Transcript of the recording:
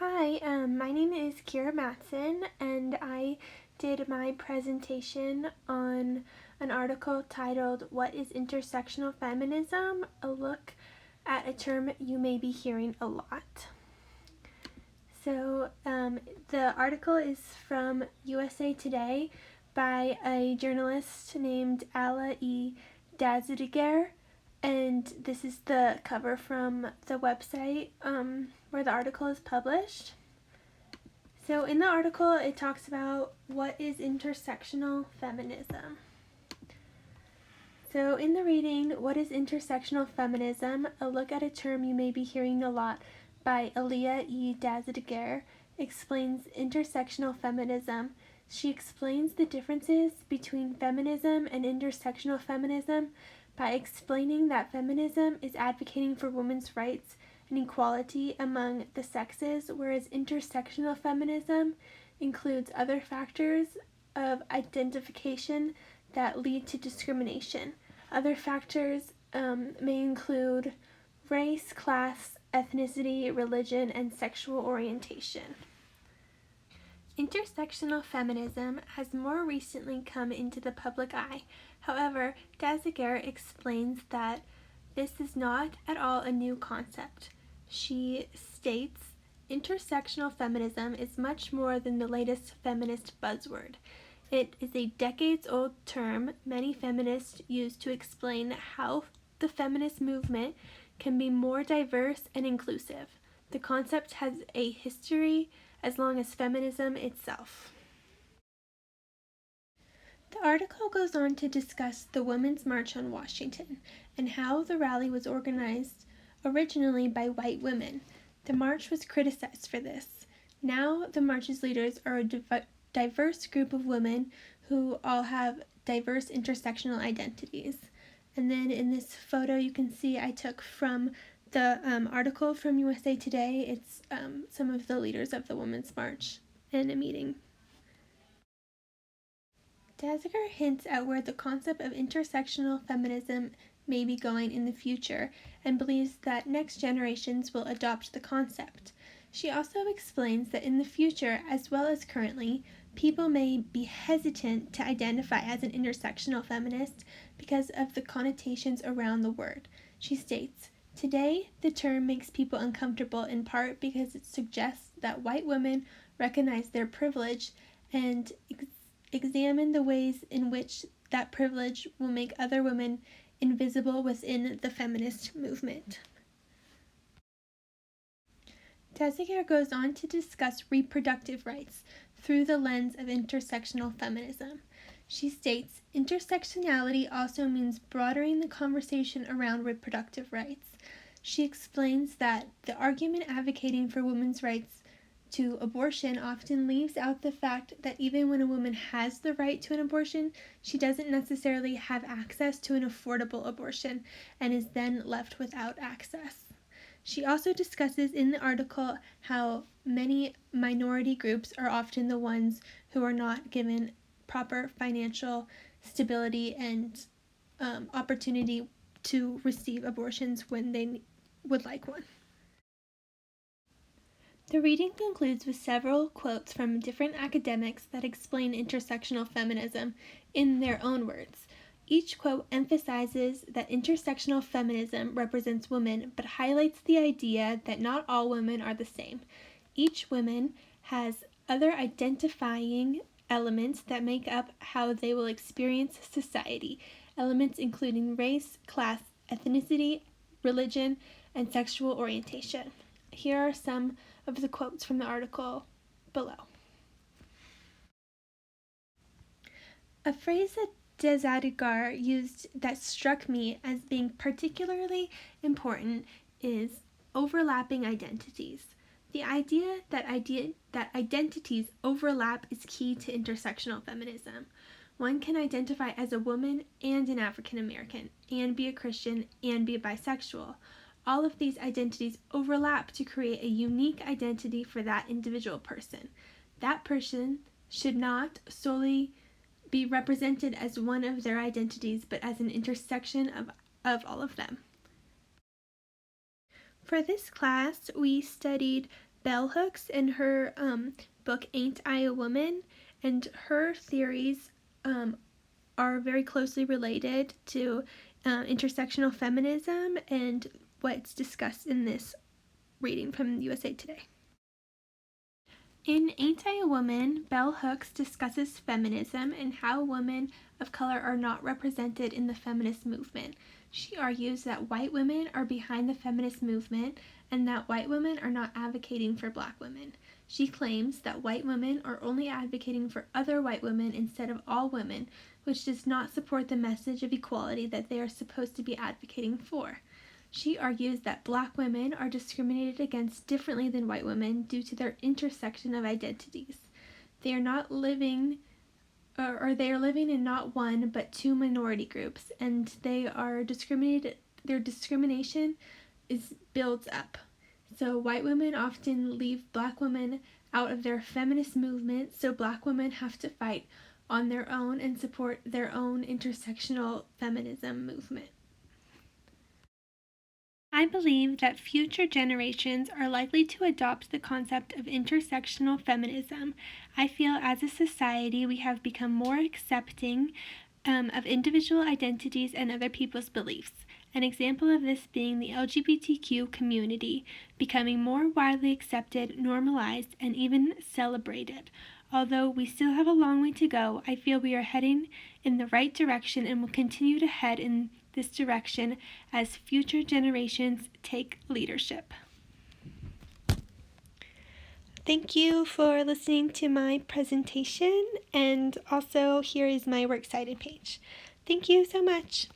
Hi, my name is Kira Matson, and I did my presentation on an article titled "What is Intersectional Feminism? A Look at a Term You May Be Hearing a Lot." So, the article is from USA Today by a journalist named Alla E. Dazadiger, and this is the cover from the website where the article is published. So in the article, it talks about what is intersectional feminism. So in the reading, What is Intersectional Feminism? A Look at a Term You May Be Hearing a Lot by Alla E. Dazadiger explains intersectional feminism. She explains the differences between feminism and intersectional feminism by explaining that feminism is advocating for women's rights and equality among the sexes, whereas intersectional feminism includes other factors of identification that lead to discrimination. Other factors may include race, class, ethnicity, religion, and sexual orientation. Intersectional feminism has more recently come into the public eye. However, Dazadiger explains that this is not at all a new concept. She states, intersectional feminism is much more than the latest feminist buzzword. It is a decades-old term many feminists use to explain how the feminist movement can be more diverse and inclusive. The concept has a history as long as feminism itself. The article goes on to discuss the Women's March on Washington and how the rally was organized originally by white women. The march was criticized for this. Now the march's leaders are a diverse group of women who all have diverse intersectional identities. And then in this photo you can see I took from the article from USA Today. It's some of the leaders of the Women's March in a meeting. Dazadiger hints at where the concept of intersectional feminism may be going in the future and believes that next generations will adopt the concept. She also explains that in the future, as well as currently, people may be hesitant to identify as an intersectional feminist because of the connotations around the word. She states, "Today, the term makes people uncomfortable in part because it suggests that white women recognize their privilege and examine the ways in which that privilege will make other women invisible within the feminist movement." Dazadiger goes on to discuss reproductive rights through the lens of intersectional feminism. She states, intersectionality also means broadening the conversation around reproductive rights. She explains that the argument advocating for women's rights to abortion often leaves out the fact that even when a woman has the right to an abortion, she doesn't necessarily have access to an affordable abortion and is then left without access. She also discusses in the article how many minority groups are often the ones who are not given proper financial stability and opportunity to receive abortions when they would like one. The reading concludes with several quotes from different academics that explain intersectional feminism in their own words. Each quote emphasizes that intersectional feminism represents women, but highlights the idea that not all women are the same. Each woman has other identifying elements that make up how they will experience society, elements including race, class, ethnicity, religion, and sexual orientation. Here are some of the quotes from the article below. A phrase that Dazadiger used that struck me as being particularly important is overlapping identities. The idea that identities overlap is key to intersectional feminism. One can identify as a woman and an African American, and be a Christian, and be bisexual. All of these identities overlap to create a unique identity for that individual person. That person should not solely be represented as one of their identities, but as an intersection of all of them. For this class, we studied Bell Hooks in her book Ain't I a Woman, and her theories are very closely related to intersectional feminism and what's discussed in this reading from USA Today. In Ain't I a Woman, Bell Hooks discusses feminism and how women of color are not represented in the feminist movement. She argues that white women are behind the feminist movement and that white women are not advocating for black women. She claims that white women are only advocating for other white women instead of all women, which does not support the message of equality that they are supposed to be advocating for. She argues that black women are discriminated against differently than white women due to their intersection of identities. They are not living, or they are living in not one but two minority groups, and they are discriminated. Their discrimination is builds up. So white women often leave black women out of their feminist movement, so black women have to fight on their own and support their own intersectional feminism movement. I believe that future generations are likely to adopt the concept of intersectional feminism. I feel as a society we have become more accepting of individual identities and other people's beliefs. An example of this being the LGBTQ community becoming more widely accepted, normalized, and even celebrated. Although we still have a long way to go, I feel we are heading in the right direction and will continue to head in this direction as future generations take leadership. Thank you for listening to my presentation, and also here is my Works Cited page. Thank you so much.